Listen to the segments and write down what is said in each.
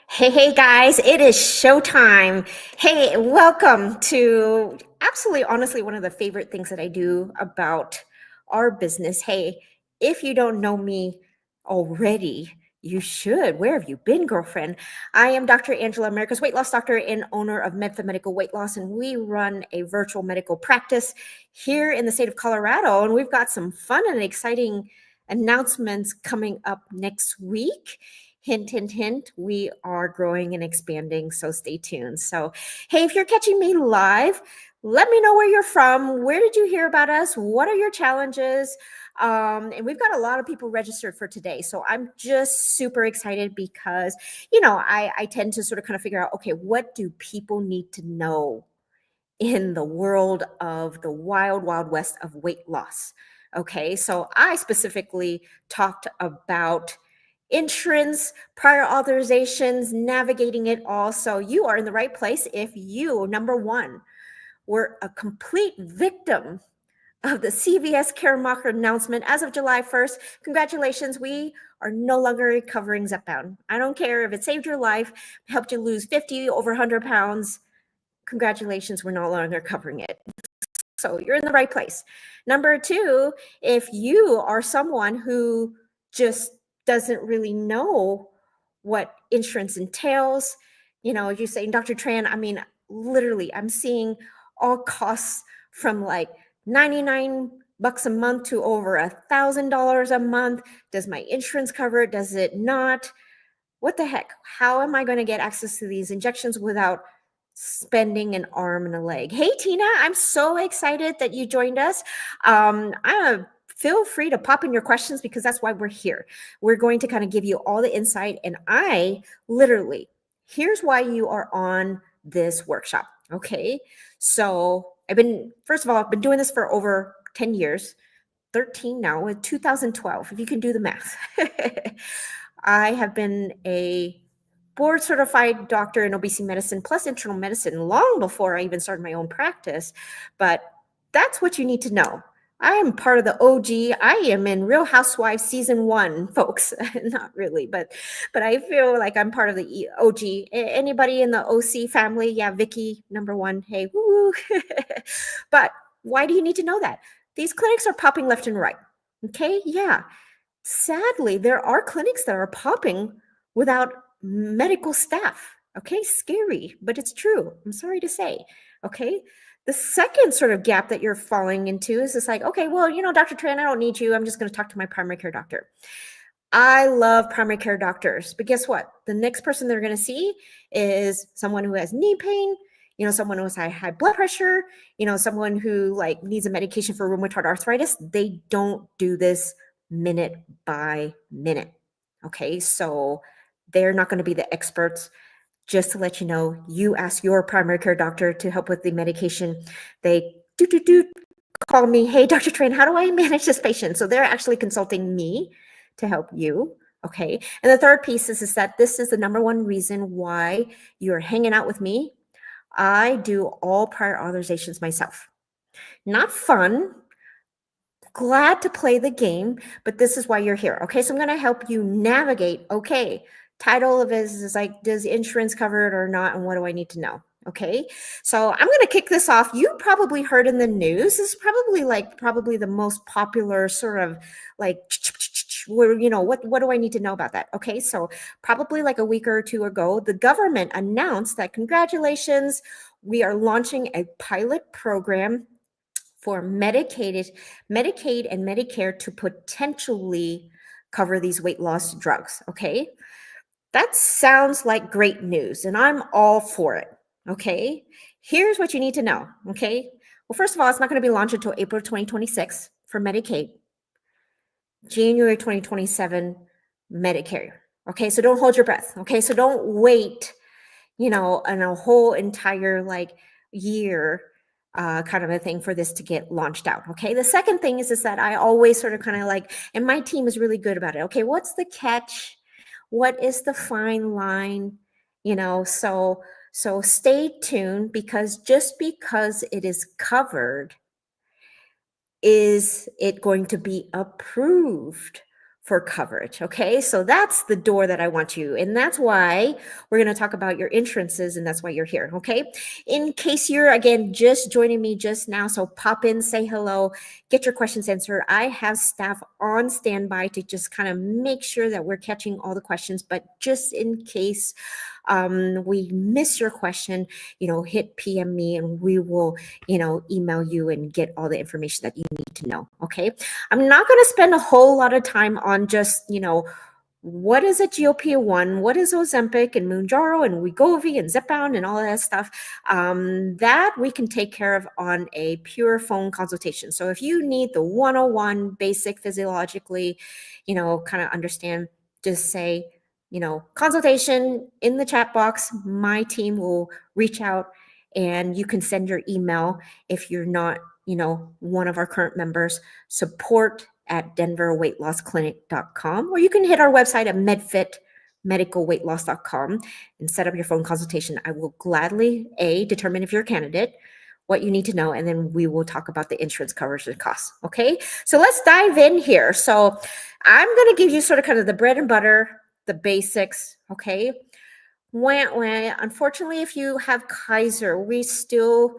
Hey guys, it is showtime. Hey, welcome to absolutely honestly one of the favorite things that I do about our business. Hey, if you don't know me already, you should. Where have you been, girlfriend? I am Dr. Angela, America's weight loss doctor and owner of Medfa Medical Weight Loss, and we run a virtual medical practice here in the state of Colorado. And we've got some fun and exciting announcements coming up next week. Hint, hint, hint, we are growing and expanding, so stay tuned. So, hey, if you're catching me live, let me know where you're from. Where did you hear about us? What are your challenges? And we've got a lot of people registered for today. So I'm just super excited because, I tend to sort of kind of figure out, okay, what do people need to know in the world of the wild, wild west of weight loss? Okay, so I specifically talked about insurance, prior authorizations, navigating it all. So you are in the right place if you, number one, were a complete victim of the CVS Caremark announcement as of July 1st. Congratulations, we are no longer covering Zepbound. I don't care if it saved your life, helped you lose 50, over 100 pounds. Congratulations, we're no longer covering it. So you're in the right place. Number two, if you are someone who just doesn't really know what insurance entails, you're saying, Dr. Tran, I mean, literally, I'm seeing all costs from like 99 bucks a month to over $1,000 a month. Does my insurance cover it? Does it not? What the heck? How am I going to get access to these injections without spending an arm and a leg? Hey, Tina, I'm so excited that you joined us. Feel free to pop in your questions because that's why we're here. We're going to kind of give you all the insight. And here's why you are on this workshop. Okay. So I've been doing this for over 10 years, 13 now, with 2012, if you can do the math. I have been a board certified doctor in obesity medicine plus internal medicine long before I even started my own practice. But that's what you need to know. I am part of the OG. I am in Real Housewives season 1, folks. Not really, but I feel like I'm part of the OG. Anybody in the OC family? Yeah, Vicky, number 1. Hey, woo. But why do you need to know that? These clinics are popping left and right. Okay, yeah. Sadly, there are clinics that are popping without medical staff. Okay, scary, but it's true. I'm sorry to say. Okay. The second sort of gap that you're falling into is just like, okay, well, Dr. Tran, I don't need you. I'm just going to talk to my primary care doctor. I love primary care doctors, but guess what? The next person they're going to see is someone who has knee pain, someone who has high blood pressure, someone who like needs a medication for rheumatoid arthritis. They don't do this minute by minute. Okay, so they're not going to be the experts. Just to let you know, you ask your primary care doctor to help with the medication. They call me, hey, Dr. Tran, how do I manage this patient? So they're actually consulting me to help you. Okay. And the third piece is that this is the number one reason why you're hanging out with me. I do all prior authorizations myself. Not fun. Glad to play the game, but this is why you're here. Okay, so I'm going to help you navigate. Okay, title of it is like, does insurance cover it or not, and what do I need to know? Okay, so I'm going to kick this off. You probably heard in the news. This is probably the most popular sort of like where what do I need to know about that? Okay, so probably like a week or two ago, the government announced that congratulations, we are launching a pilot program for Medicaid and Medicare to potentially cover these weight loss drugs. Okay. That sounds like great news, and I'm all for it. Okay. Here's what you need to know. Okay. Well, first of all, it's not going to be launched until April 2026 for Medicaid, January 2027 Medicare. Okay. So don't hold your breath. Okay. So don't wait, in a whole entire year kind of a thing for this to get launched out. Okay. The second thing is that I always sort of kind of and my team is really good about it. Okay. What's the catch? What is the fine line? So stay tuned, because just because it is covered, is it going to be approved for coverage. Okay, so that's the door that I want you, and that's why we're going to talk about your insurances, and that's why you're here. Okay, in case you're again just joining me just now, so pop in, say hello, get your questions answered. I have staff on standby to just kind of make sure that we're catching all the questions, but just in case we miss your question, hit PM me and we will, email you and get all the information that you need to know. Okay. I'm not going to spend a whole lot of time on just, what is a GLP-1, what is Ozempic and Mounjaro and Wegovy and Zepbound and all of that stuff, that we can take care of on a pure phone consultation. So if you need the 101 basic physiologically, kind of understand, just say, consultation in the chat box. My team will reach out and you can send your email if you're not, one of our current members, support@denverweightlossclinic.com, or you can hit our website at medfitmedicalweightloss.com and set up your phone consultation. I will gladly, determine if you're a candidate, what you need to know, and then we will talk about the insurance coverage and costs. Okay, so let's dive in here. So I'm going to give you sort of kind of the bread and butter, the basics. Okay, unfortunately, if you have Kaiser, we still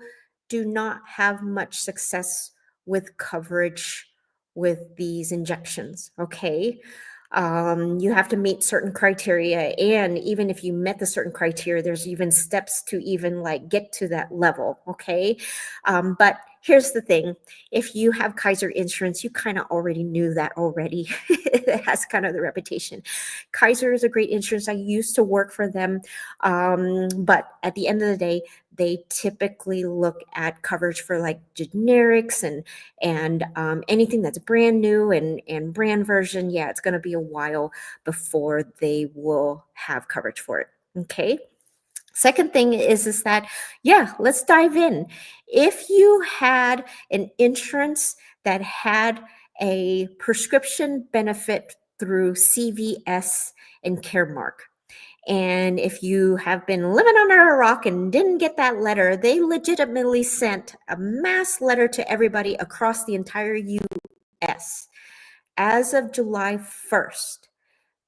do not have much success with coverage with these injections. Okay, you have to meet certain criteria, and even if you met the certain criteria, there's even steps to even like get to that level. Okay, but here's the thing: if you have Kaiser insurance, you kind of already knew that already. It has kind of the reputation. Kaiser is a great insurance. I used to work for them, but at the end of the day, they typically look at coverage for like generics and anything that's brand new and brand version. Yeah, it's going to be a while before they will have coverage for it. Okay. Second thing is that, yeah, let's dive in. If you had an insurance that had a prescription benefit through CVS and Caremark, and if you have been living under a rock and didn't get that letter, they legitimately sent a mass letter to everybody across the entire US. As of July 1st,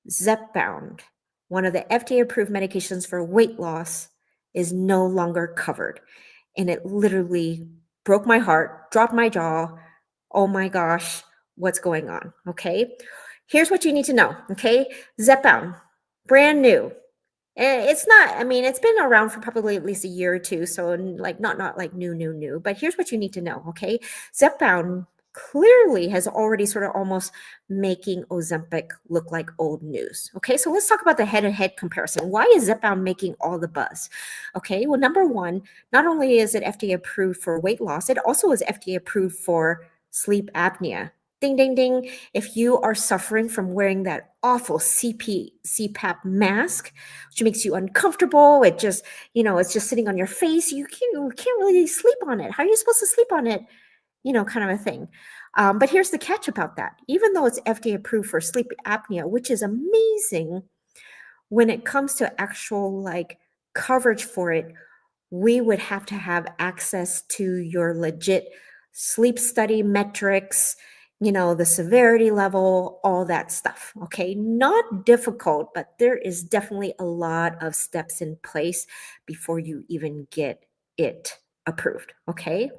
Zepbound, one of the FDA-approved medications for weight loss, is no longer covered. And it literally broke my heart, dropped my jaw. Oh my gosh, what's going on? Okay, here's what you need to know. Okay, Zepbound, brand new. It's not, I mean, it's been around for probably at least a year or two. So like not like new, but here's what you need to know. Okay. Zepbound clearly has already sort of almost making Ozempic look like old news. Okay. So let's talk about the head-to-head comparison. Why is Zepbound making all the buzz? Okay. Well, number one, not only is it FDA approved for weight loss, it also is FDA approved for sleep apnea. Ding, ding, ding. If you are suffering from wearing that awful CPAP mask, which makes you uncomfortable, it just, it's just sitting on your face, you can't really sleep on it. How are you supposed to sleep on it? Kind of a thing. But here's the catch about that. Even though it's FDA approved for sleep apnea, which is amazing, when it comes to actual like coverage for it, we would have to have access to your legit sleep study metrics, the severity level, all that stuff. Okay. Not difficult, but there is definitely a lot of steps in place before you even get it approved. Okay.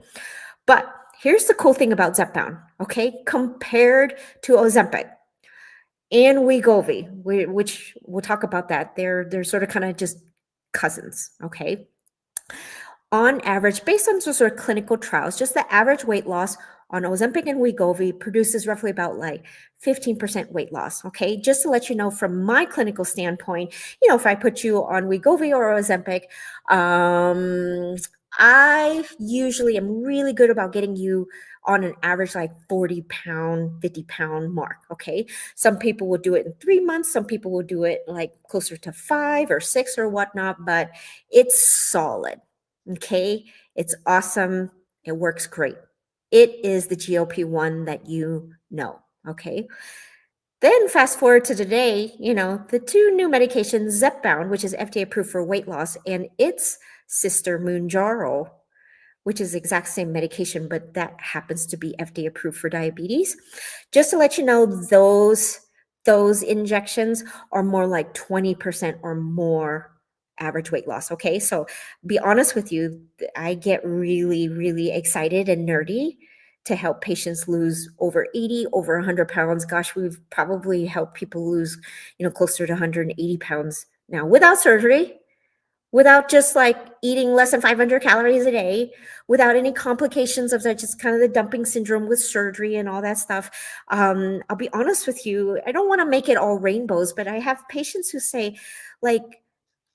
But here's the cool thing about Zepbound. Okay. Compared to Ozempic and Wegovy, which we'll talk about that. They're sort of kind of just cousins. Okay. On average, based on sort of clinical trials, just the average weight loss on Ozempic and Wegovy produces roughly about like 15% weight loss. Okay, just to let you know from my clinical standpoint, if I put you on Wegovy or Ozempic, I usually am really good about getting you on an average like 40-pound, 50-pound mark. Okay, some people will do it in 3 months, some people will do it like closer to 5 or 6 or whatnot, but it's solid. Okay, it's awesome. It works great. It is the GLP-1 that you know. Okay. Then fast forward to today, the two new medications, Zepbound, which is FDA approved for weight loss, and its sister Mounjaro, which is the exact same medication, but that happens to be FDA approved for diabetes. Just to let you know, those those injections are more like 20% or more average weight loss. Okay. So be honest with you, I get really, really excited and nerdy to help patients lose over 80, over 100 pounds. Gosh, we've probably helped people lose, closer to 180 pounds now without surgery, without just like eating less than 500 calories a day, without any complications of that, just kind of the dumping syndrome with surgery and all that stuff. I'll be honest with you, I don't want to make it all rainbows, but I have patients who say, like,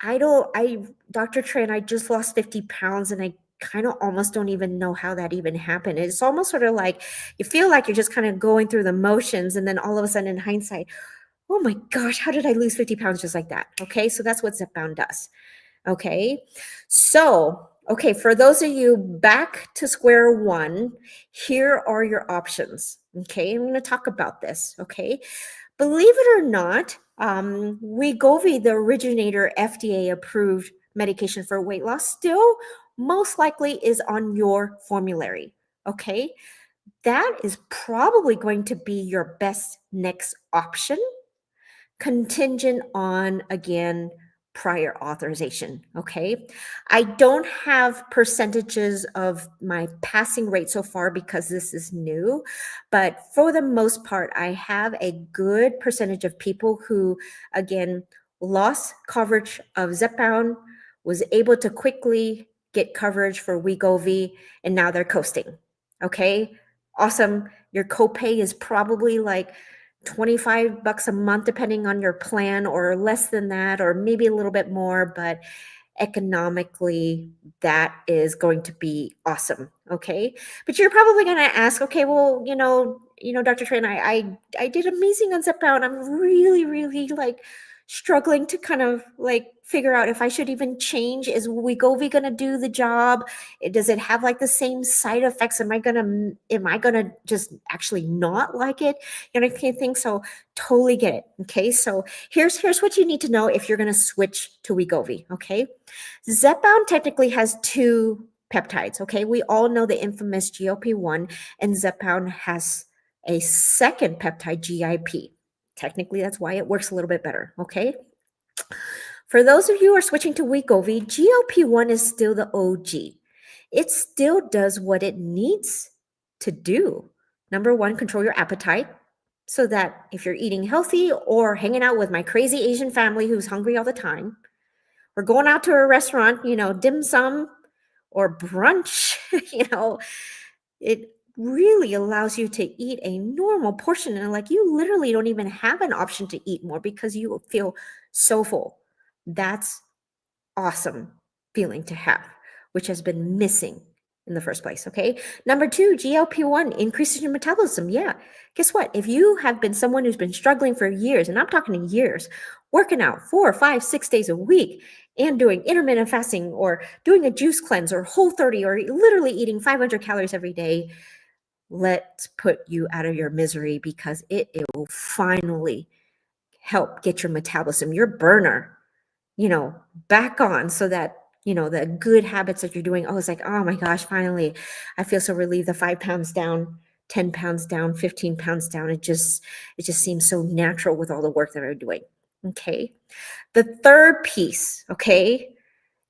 Dr. Tran, I just lost 50 pounds and I kind of almost don't even know how that even happened. It's almost sort of like you feel like you're just kind of going through the motions. And then all of a sudden in hindsight, oh my gosh, how did I lose 50 pounds just like that? Okay. So that's what Zepbound does. Okay. So, okay, for those of you back to square one, here are your options. Okay. I'm going to talk about this. Okay. Believe it or not, Wegovy, the originator FDA approved medication for weight loss, still most likely is on your formulary. Okay. That is probably going to be your best next option, contingent on, again, prior authorization. Okay. I don't have percentages of my passing rate so far because this is new, but for the most part, I have a good percentage of people who, again, lost coverage of Zepbound, was able to quickly get coverage for Wegovy, and now they're coasting. Okay. Awesome. Your copay is probably like $25 a month, depending on your plan, or less than that, or maybe a little bit more, but economically, that is going to be awesome. Okay. But you're probably going to ask, okay, well, Dr. Tran, I did amazing on Zepbound. I'm really, really like struggling to kind of like figure out if I should even change. Is Wegovy going to do the job? Does it have like the same side effects? Am I going to just actually not like it? I can't think so. Totally get it. Okay. So here's what you need to know if you're going to switch to Wegovy. Okay. Zepbound technically has two peptides. Okay. We all know the infamous GLP-1, and Zepbound has a second peptide, GIP. Technically, that's why it works a little bit better. Okay. For those of you who are switching to Wegovy, GLP-1 is still the OG. It still does what it needs to do. Number one, control your appetite, so that if you're eating healthy or hanging out with my crazy Asian family who's hungry all the time, or going out to a restaurant, dim sum or brunch, it really allows you to eat a normal portion. And like, you literally don't even have an option to eat more because you feel so full. That's awesome feeling to have, which has been missing in the first place. Okay. Number two, GLP-1 increases your metabolism. Yeah. Guess what? If you have been someone who's been struggling for years, and I'm talking years, working out 4, 5, 6 days a week and doing intermittent fasting or doing a juice cleanse or Whole30 or literally eating 500 calories every day, let's put you out of your misery, because it will finally help get your metabolism, your burner, back on, so that, the good habits that you're doing. Oh, it's like, oh my gosh, finally, I feel so relieved. The 5 pounds down, 10 pounds down, 15 pounds down. It just seems so natural with all the work that I'm doing. Okay. The third piece, okay,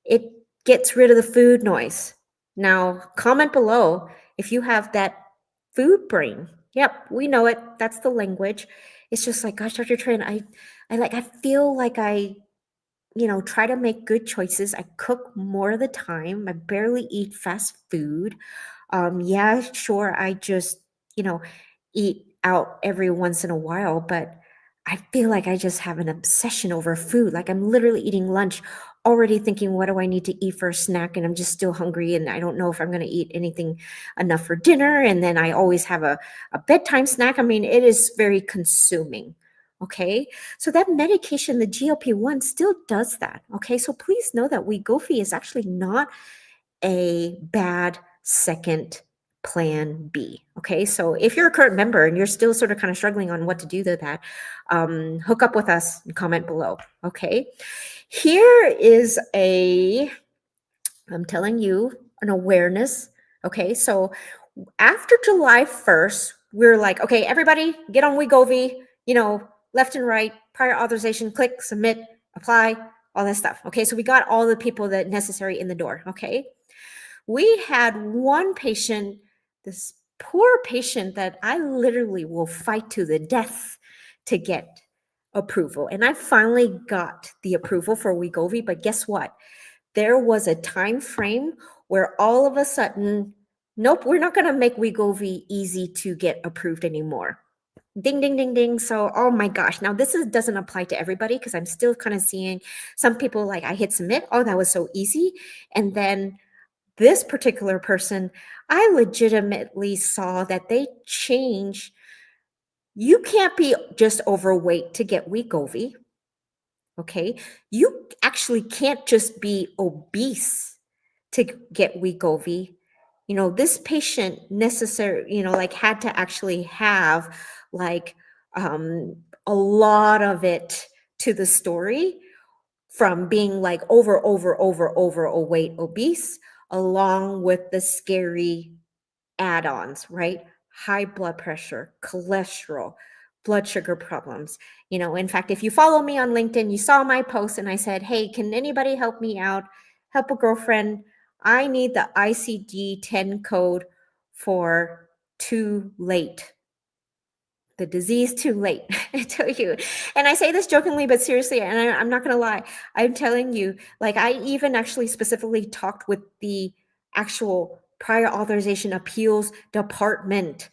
it gets rid of the food noise. Now, comment below if you have that food brain. Yep, we know it. That's the language. It's just like, gosh, Dr. Tran, I feel like I try to make good choices. I cook more of the time. I barely eat fast food. Yeah, sure, I just, eat out every once in a while, but I feel like I just have an obsession over food. Like, I'm literally eating lunch already thinking, what do I need to eat for a snack? And I'm just still hungry, and I don't know if I'm going to eat anything enough for dinner. And then I always have a bedtime snack. I mean, it is very consuming. Okay. So that medication, the GLP-1, still does that. Okay. So please know that Wegovy is actually not a bad second plan B. Okay. So if you're a current member and you're still sort of kind of struggling on what to do to that, hook up with us and comment below. Okay. Here is I'm telling you, an awareness. Okay. So after July 1st, we're like, okay, everybody get on Wegovy, left and right, prior authorization, click, submit, apply, all that stuff. Okay, so we got all the people that necessary in the door. Okay, we had one patient, this poor patient that I literally will fight to the death to get approval. And I finally got the approval for Wegovy, but guess what? There was a time frame where all of a sudden, nope, we're not going to make Wegovy easy to get approved anymore. Ding, ding, ding, ding. So, oh my gosh. Now, doesn't apply to everybody because I'm still kind of seeing some people like I hit submit. Oh, that was so easy. And then this particular person, I legitimately saw that they changed. You can't be just overweight to get Wegovy. Okay. You actually can't just be obese to get Wegovy. This patient like had to actually have like a lot of it to the story, from being like overweight, obese, along with the scary add-ons, right? High blood pressure, cholesterol, blood sugar problems. In fact, if you follow me on LinkedIn, you saw my post and I said, hey, can anybody help me out? Help a girlfriend. I need the ICD-10 code for too late. The disease too late, I tell you. And I say this jokingly, but seriously, and I'm not going to lie. I'm telling you, like, I even actually specifically talked with the actual prior authorization appeals department,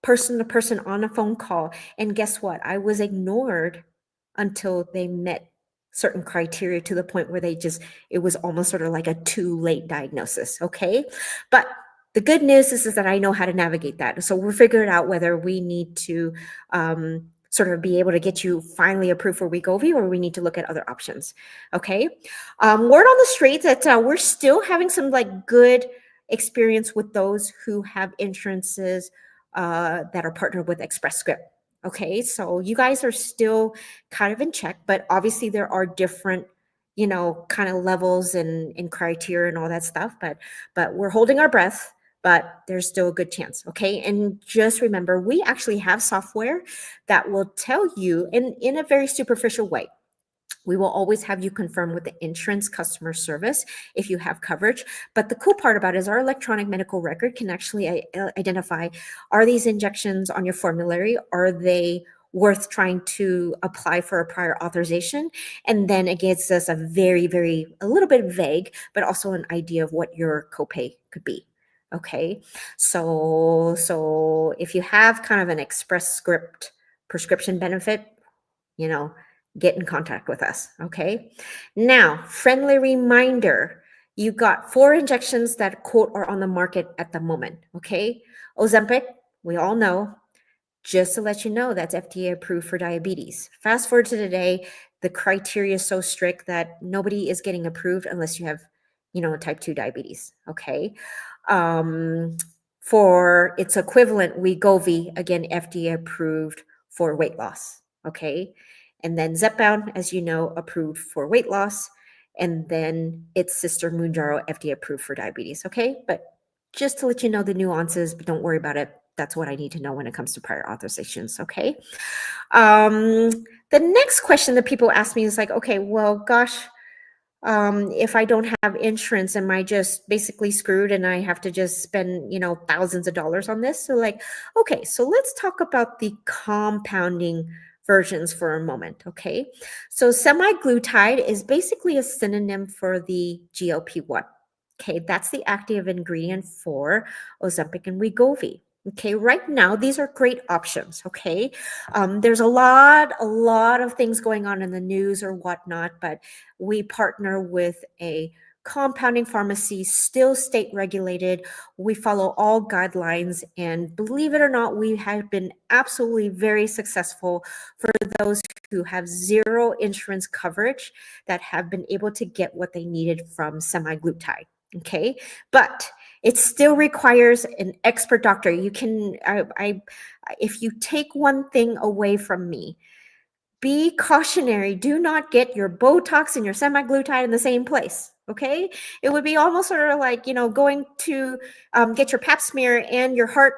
person to person on a phone call. And guess what? I was ignored until they met certain criteria, to the point where it was almost sort of like a too late diagnosis. Okay. But the good news is that I know how to navigate that. So we're figuring out whether we need to sort of be able to get you finally approved for Wegovy, or we need to look at other options. Okay. Word on the street that we're still having some like good experience with those who have insurances that are partnered with Express Script. Okay. So you guys are still kind of in check, but obviously there are different kind of levels and criteria and all that stuff, but we're holding our breath, but there's still a good chance. Okay. And just remember, we actually have software that will tell you in a very superficial way. We will always have you confirm with the insurance customer service if you have coverage. But the cool part about it is our electronic medical record can actually identify, are these injections on your formulary? Are they worth trying to apply for a prior authorization? And then it gives us a little bit vague, but also an idea of what your copay could be. Okay. So if you have kind of an Express Script prescription benefit, get in contact with us. Okay. Now, friendly reminder, you got 4 injections that quote are on the market at the moment. Okay. Ozempic, we all know. Just to let you know, that's FDA approved for diabetes. Fast forward to today, the criteria is so strict that nobody is getting approved unless you have, type 2 diabetes. Okay. For its equivalent, Wegovy, again, FDA approved for weight loss. Okay. And then Zepbound, as you know, approved for weight loss. And then its sister Mounjaro, FDA approved for diabetes. Okay. But just to let you know the nuances, but don't worry about it. That's what I need to know when it comes to prior authorizations. Okay. The next question that people ask me is like, okay, well, gosh, if I don't have insurance, am I just basically screwed and I have to just spend, thousands of dollars on this? So like, okay, so let's talk about the compounding versions for a moment. Okay. So semaglutide is basically a synonym for the GLP-1. Okay. That's the active ingredient for Ozempic and Wegovy. Okay, right now, these are great options. Okay, there's a lot of things going on in the news or whatnot, but we partner with a compounding pharmacy, still state regulated. We follow all guidelines, and believe it or not, we have been absolutely very successful for those who have zero insurance coverage that have been able to get what they needed from semaglutide. Okay, but it still requires an expert doctor. You can, if you take one thing away from me, be cautionary. Do not get your Botox and your semaglutide in the same place. Okay. It would be almost sort of like, going to get your pap smear and your heart,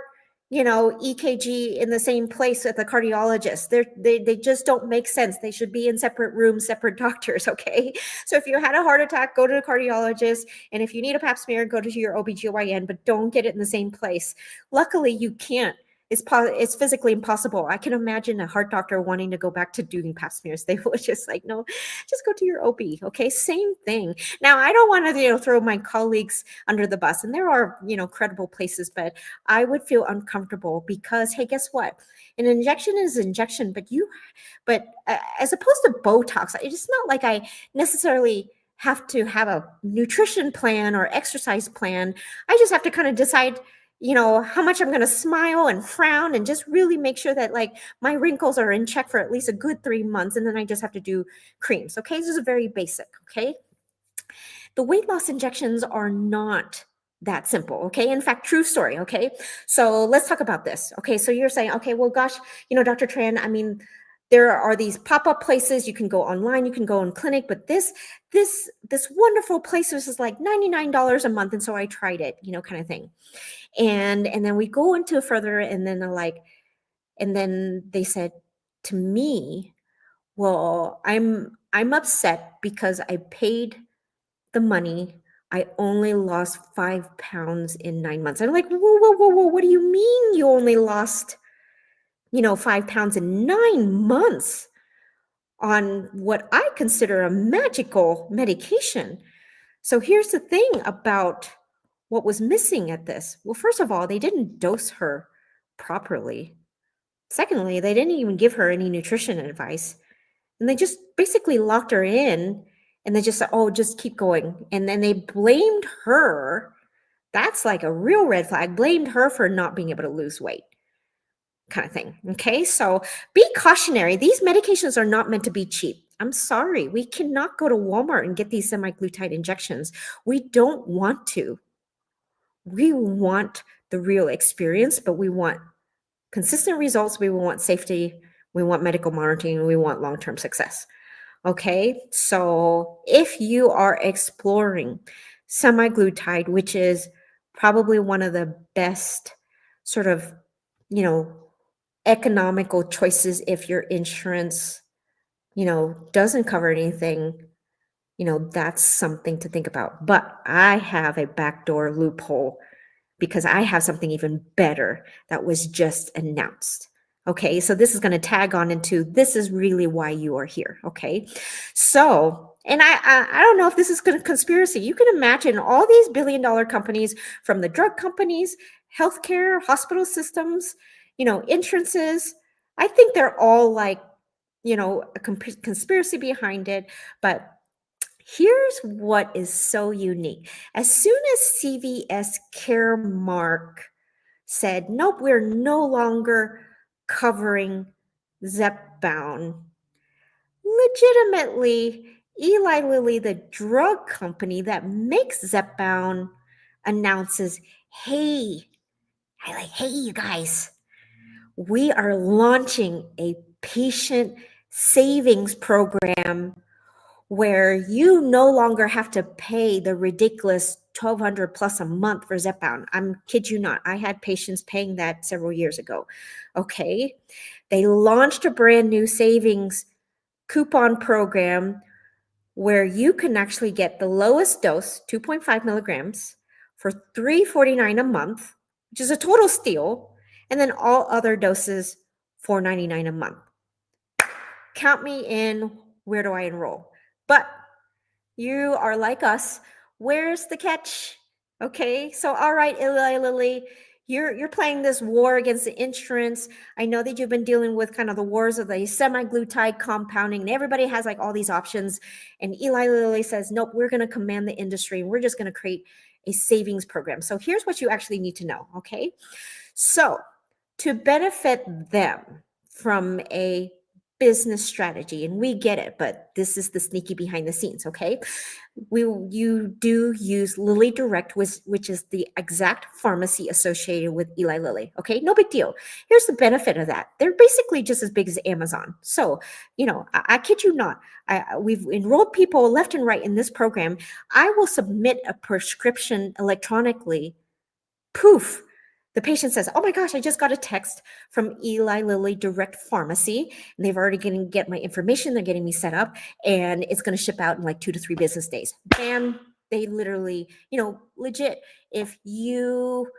EKG in the same place with the cardiologist. They just don't make sense. They should be in separate rooms, separate doctors, okay? So if you had a heart attack, go to the cardiologist. And if you need a pap smear, go to your OBGYN, but don't get it in the same place. Luckily, you can't. It's physically impossible. I can imagine a heart doctor wanting to go back to doing pap smears. They would just like, no, just go to your OB, okay? Same thing. Now, I don't want to, throw my colleagues under the bus, and there are, credible places, but I would feel uncomfortable because, hey, guess what? An injection is an injection, but as opposed to Botox, it's not like I necessarily have to have a nutrition plan or exercise plan. I just have to kind of decide, how much I'm going to smile and frown and just really make sure that like my wrinkles are in check for at least a good 3 months. And then I just have to do creams. Okay. This is very basic. Okay. The weight loss injections are not that simple. Okay. In fact, true story. Okay. So let's talk about this. Okay. So you're saying, okay, well, gosh, Dr. Tran, I mean, there are these pop-up places. You can go online, you can go in clinic, but this wonderful place was like $99 a month. And so I tried it, kind of thing. And then we go into further, and then and then they said to me, well, I'm upset because I paid the money. I only lost 5 pounds in 9 months. I'm like, whoa, what do you mean you only lost, 5 pounds in 9 months on what I consider a magical medication? So here's the thing about what was missing at this. Well, first of all, they didn't dose her properly. Secondly, they didn't even give her any nutrition advice. And they just basically locked her in, and they just said, oh, just keep going. And then they blamed her. That's like a real red flag. Blamed her for not being able to lose weight, kind of thing. Okay. So be cautionary. These medications are not meant to be cheap. I'm sorry. We cannot go to Walmart and get these semaglutide injections. We don't want to. We want the real experience, but we want consistent results. We want safety. We want medical monitoring. We want long-term success. Okay. So if you are exploring semaglutide, which is probably one of the best sort of, economical choices, if your insurance, doesn't cover anything, that's something to think about. But I have a backdoor loophole because I have something even better that was just announced. Okay, so this is going to tag on into this is really why you are here. Okay, so and I don't know if this is a conspiracy. You can imagine all these billion-dollar companies, from the drug companies, healthcare, hospital systems, insurances. I think they're all like, a conspiracy behind it. But here's what is so unique. As soon as CVS Caremark said, nope, we're no longer covering Zepbound, legitimately, Eli Lilly, the drug company that makes Zepbound, announces, hey, you guys, we are launching a patient savings program where you no longer have to pay the ridiculous $1,200 plus a month for Zepbound. I'm kid you not. I had patients paying that several years ago. Okay. They launched a brand new savings coupon program where you can actually get the lowest dose, 2.5 milligrams, for $349 a month, which is a total steal. And then all other doses, $499 a month. Count me in. Where do I enroll? But you are like us. Where's the catch? Okay, so all right, Eli Lilly, you're playing this war against the insurance. I know that you've been dealing with kind of the wars of the semaglutide compounding, and everybody has like all these options. And Eli Lilly says, nope, we're going to command the industry, and we're just going to create a savings program. So here's what you actually need to know. Okay, so to benefit them from a business strategy, and we get it, but this is the sneaky behind the scenes. Okay, you do use Lilly Direct, which is the exact pharmacy associated with Eli Lilly. Okay, no big deal. Here's the benefit of that: they're basically just as big as Amazon. So I kid you not, we've enrolled people left and right in this program. I will submit a prescription electronically. Poof, The patient says, oh my gosh, I just got a text from Eli Lilly Direct Pharmacy, and they've already going to get my information. They're getting me set up, and it's going to ship out in like 2 to 3 business days. Bam. They literally, legit, if you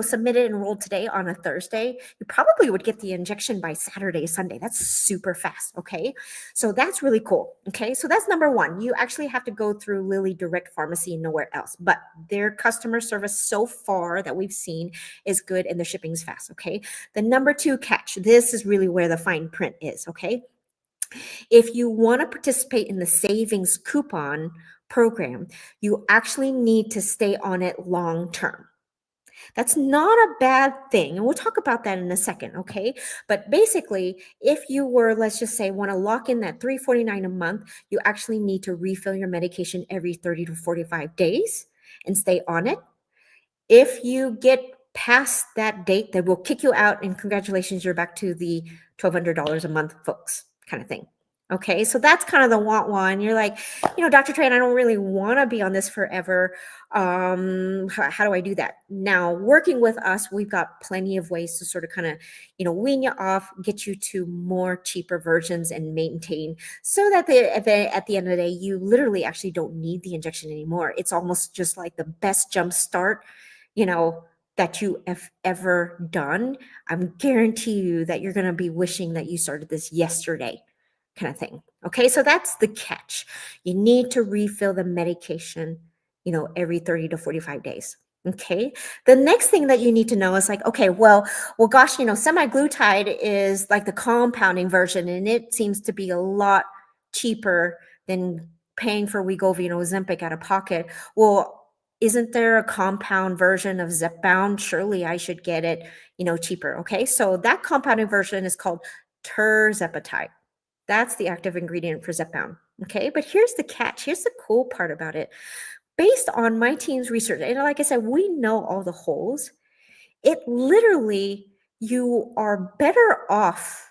submitted and enrolled today on a Thursday, you probably would get the injection by Saturday, Sunday. That's super fast. Okay. So that's really cool. Okay. So that's number one. You actually have to go through Lilly Direct Pharmacy and nowhere else, but their customer service so far that we've seen is good and the shipping's fast. Okay. The number two catch, this is really where the fine print is. Okay. If you want to participate in the savings coupon program, you actually need to stay on it long term. That's not a bad thing. And we'll talk about that in a second, okay? But basically, if you were, let's just say, want to lock in that $349 a month, you actually need to refill your medication every 30 to 45 days and stay on it. If you get past that date, they will kick you out, and congratulations, you're back to the $1,200 a month, folks, kind of thing. Okay, so that's kind of the want one. You're like, Dr. Tran, I don't really want to be on this forever. How do I do that? Now, working with us, we've got plenty of ways to sort of kind of, wean you off, get you to more cheaper versions and maintain so that at the end of the day, you literally actually don't need the injection anymore. It's almost just like the best jump start, that you have ever done. I'm guarantee you that you're going to be wishing that you started this yesterday, kind of thing. Okay, so that's the catch. You need to refill the medication, every 30 to 45 days. Okay, the next thing that you need to know is like, okay, well, gosh, semaglutide is like the compounding version, and it seems to be a lot cheaper than paying for Wegovy and Ozempic out of pocket. Well, isn't there a compound version of Zepbound? Surely I should get it, cheaper. Okay, so that compounded version is called tirzepatide. That's the active ingredient for Zepbound. Okay, but here's the catch. Here's the cool part about it. Based on my team's research, and like I said, we know all the holes. It literally, you are better off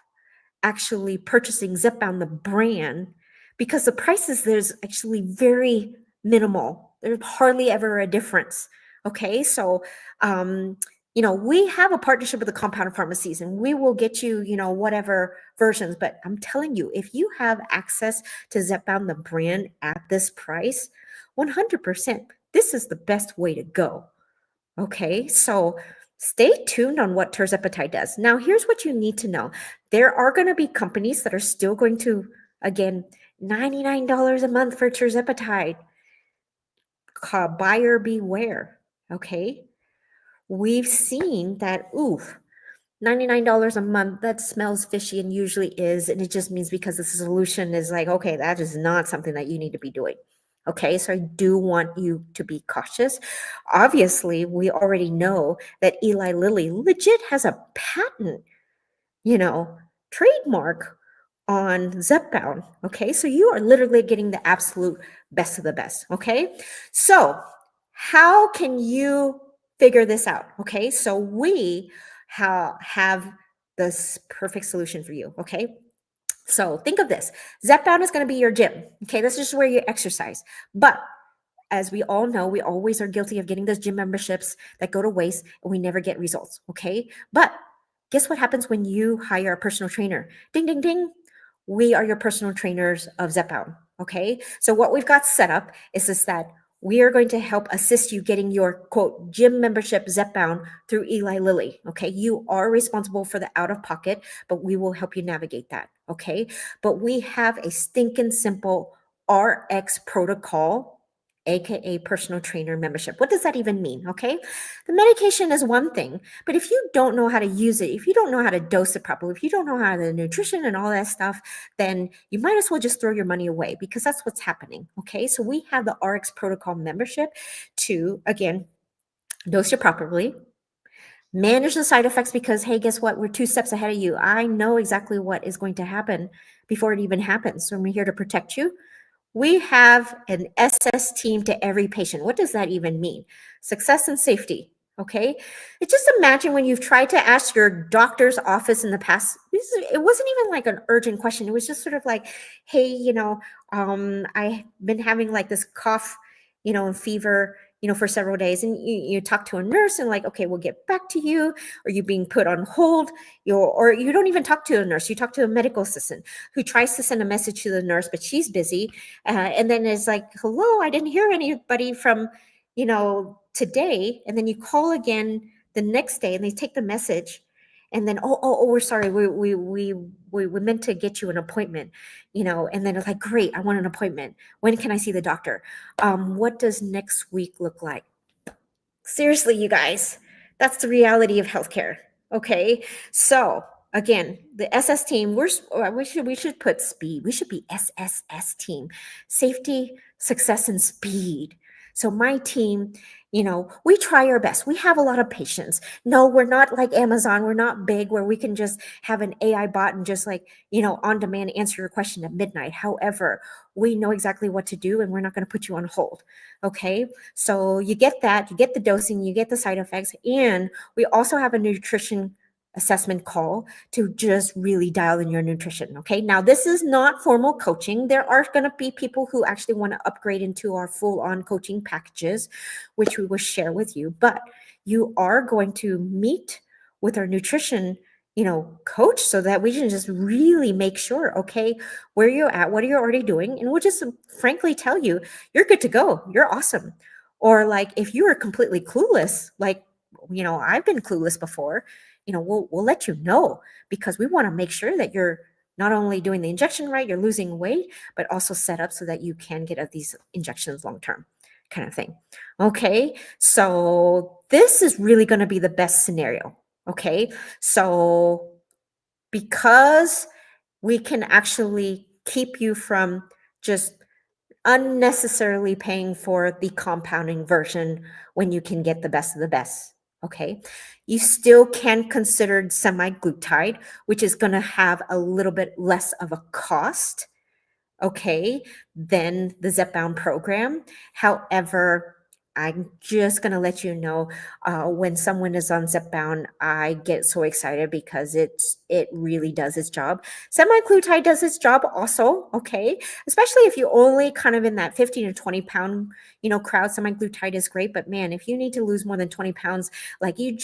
actually purchasing Zepbound, the brand, because the prices there's actually very minimal. There's hardly ever a difference. Okay, so we have a partnership with the compounded pharmacies, and we will get you, whatever versions. But I'm telling you, if you have access to Zepbound, the brand, at this price, 100%, this is the best way to go. Okay, so stay tuned on what tirzepatide does. Now, here's what you need to know. There are going to be companies that are still going to, again, $99 a month for tirzepatide. Buyer beware. Okay, we've seen that, $99 a month, that smells fishy, and usually is, and it just means because the solution is like, okay, that is not something that you need to be doing. Okay, so I do want you to be cautious. Obviously, we already know that Eli Lilly legit has a patent, trademark on Zepbound. Okay, so you are literally getting the absolute best of the best. Okay, so how can you figure this out? Okay, so we have this perfect solution for you. Okay, so think of this. Zepbound is going to be your gym. Okay, this is just where you exercise. But as we all know, we always are guilty of getting those gym memberships that go to waste and we never get results. Okay, but guess what happens when you hire a personal trainer? Ding, ding, ding. We are your personal trainers of Zepbound. Okay, so what we've got set up is that we are going to help assist you getting your quote gym membership Zepbound through Eli Lilly. Okay, you are responsible for the out of pocket, but we will help you navigate that. Okay, but we have a stinking simple RX protocol, aka personal trainer membership. What does that even mean? Okay, the medication is one thing, but if you don't know how to use it, if you don't know how to dose it properly, if you don't know how the nutrition and all that stuff, then you might as well just throw your money away, because that's what's happening. Okay, so we have the RX protocol membership to, again, dose it properly, manage the side effects, because hey, guess what, we're 2 steps ahead of you. I know exactly what is going to happen before it even happens, so I'm here to protect you. We have an SS team to every patient. What does that even mean? Success and safety. Okay. Just imagine when you've tried to ask your doctor's office in the past, it wasn't even like an urgent question. It was just sort of like, hey, I've been having like this cough, and fever, for several days, and you talk to a nurse and like, okay, we'll get back to you, or you being put on hold, or you don't even talk to a nurse, you talk to a medical assistant who tries to send a message to the nurse, but she's busy, and then is like, hello, I didn't hear anybody from, today, and then you call again the next day and they take the message, and then we're sorry, we meant to get you an appointment, and then it's like, great, I want an appointment. When can I see the doctor? What does next week look like? Seriously, you guys, that's the reality of healthcare. Okay, so again, the SS team, we should put speed. We should be SSS team, safety, success, and speed. So my team, we try our best. We have a lot of patience. No, we're not like Amazon. We're not big where we can just have an AI bot and just like, on demand answer your question at midnight. However, we know exactly what to do, and we're not going to put you on hold. Okay. So you get that, you get the dosing, you get the side effects, and we also have a nutrition assessment call to just really dial in your nutrition. Okay. Now, this is not formal coaching. There are going to be people who actually want to upgrade into our full on coaching packages, which we will share with you, but you are going to meet with our nutrition coach, so that we can just really make sure, okay, where you're at, what are you already doing, and we'll just frankly tell you, you're good to go, you're awesome. Or like, if you are completely clueless, like, I've been clueless before, we'll let you know, because we want to make sure that you're not only doing the injection right, you're losing weight, but also set up so that you can get these injections long term, kind of thing. Okay, so this is really going to be the best scenario. Okay, so because we can actually keep you from just unnecessarily paying for the compounding version when you can get the best of the best. Okay, you still can consider semaglutide, which is going to have a little bit less of a cost, okay, than the Zepbound program. However, I'm just going to let you know, when someone is on Zepbound, I get so excited because it really does its job. Semaglutide does its job also, okay, especially if you only kind of in that 15 to 20 pound, crowd. Semaglutide is great, but man, if you need to lose more than 20 pounds, like you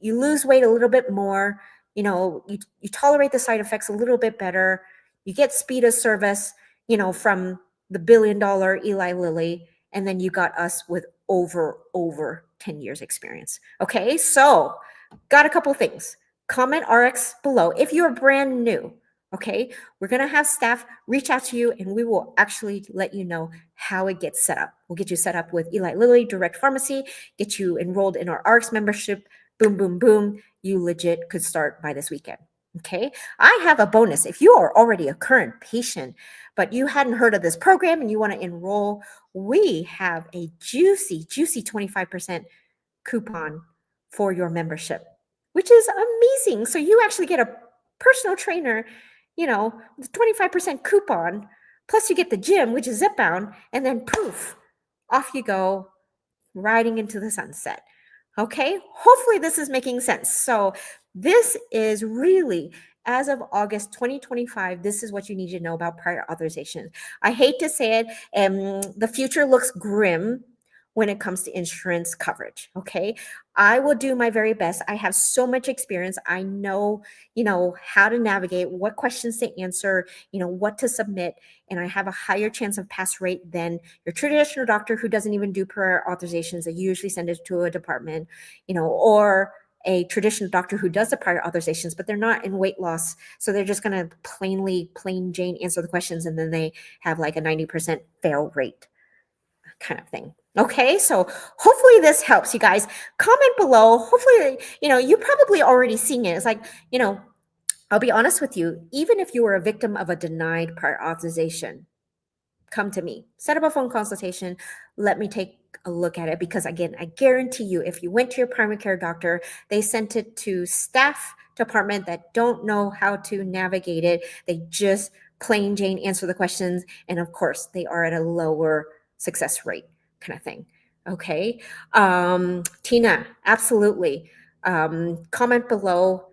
lose weight a little bit more, you tolerate the side effects a little bit better. You get speed of service, from the $1 billion Eli Lilly, and then you got us with over 10 years experience. Okay, so got a couple things. Comment RX below if you're brand new. Okay, we're gonna have staff reach out to you, and we will actually let you know how it gets set up. We'll get you set up with Eli Lilly Direct Pharmacy, get you enrolled in our RX membership. Boom, boom, boom. You legit could start by this weekend. Okay, I have a bonus. If you are already a current patient, but you hadn't heard of this program and you want to enroll, we have a juicy 25% coupon for your membership, which is amazing. So you actually get a personal trainer, with 25% coupon, plus you get the gym, which is Zepbound, and then poof, off you go, riding into the sunset. Okay, hopefully this is making sense. So this is really, as of August 2025, this is what you need to know about prior authorization. I hate to say it, the future looks grim when it comes to insurance coverage. Okay, I will do my very best. I have so much experience. I know, how to navigate, what questions to answer, what to submit, and I have a higher chance of pass rate than your traditional doctor who doesn't even do prior authorizations. They usually send it to a department, or a traditional doctor who does the prior authorizations, but they're not in weight loss. So they're just going to plain Jane answer the questions, and then they have like a 90% fail rate kind of thing. Okay, so hopefully this helps you guys. Comment below. Hopefully, you probably already seen it. It's like, I'll be honest with you, even if you were a victim of a denied prior authorization, come to me, set up a phone consultation, let me take a look at it, because again, I guarantee you, if you went to your primary care doctor, they sent it to staff department that don't know how to navigate it. They just plain Jane answer the questions, and of course they are at a lower success rate kind of thing. Okay, Tina, absolutely. Comment below,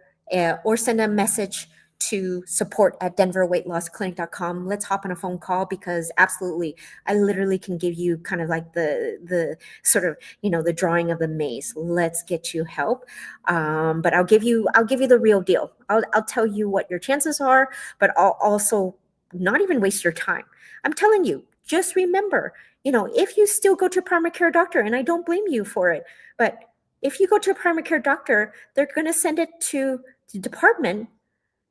or send a message to support@denverweightlossclinic.com. Let's hop on a phone call, because absolutely, I literally can give you kind of like the sort of, the drawing of the maze. Let's get you help. But I'll give you the real deal. I'll tell you what your chances are, but I'll also not even waste your time. I'm telling you, just remember, if you still go to a primary care doctor, and I don't blame you for it, but if you go to a primary care doctor, they're going to send it to the department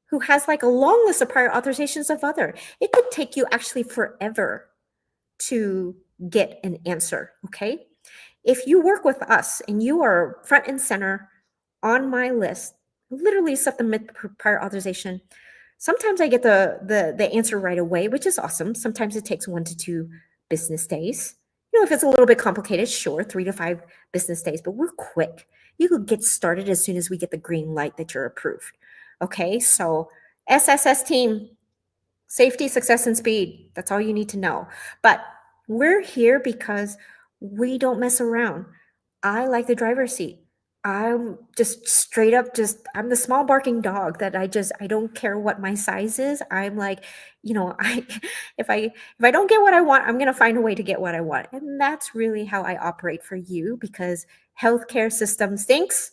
who has like a long list of prior authorizations of other. It could take you actually forever to get an answer, okay? If you work with us and you are front and center on my list, literally submit prior authorization. Sometimes I get the answer right away, which is awesome. Sometimes it takes 1 to 2 business days. If it's a little bit complicated, sure, 3 to 5 business days, but we're quick. You could get started as soon as we get the green light that you're approved. Okay, so SSS team, safety, success, and speed. That's all you need to know. But we're here because we don't mess around. I like the driver's seat. I'm just straight up I'm the small barking dog that I don't care what my size is. I'm like, if I don't get what I want, I'm going to find a way to get what I want. And that's really how I operate for you, because healthcare system stinks.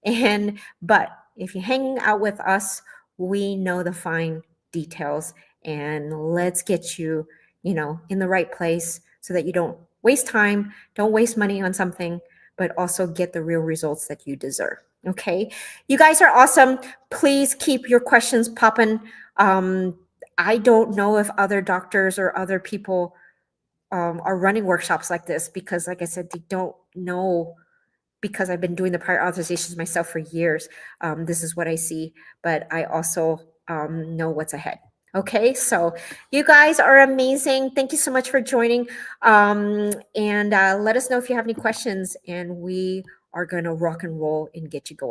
But if you hang out with us, we know the fine details, and let's get you, in the right place so that you don't waste time, don't waste money on something, but also get the real results that you deserve. Okay. You guys are awesome. Please keep your questions popping. I don't know if other doctors or other people are running workshops like this, because like I said, they don't know, because I've been doing the prior authorizations myself for years. This is what I see, but I also know what's ahead. Okay, so you guys are amazing. Thank you so much for joining. And let us know if you have any questions, and we are going to rock and roll and get you going.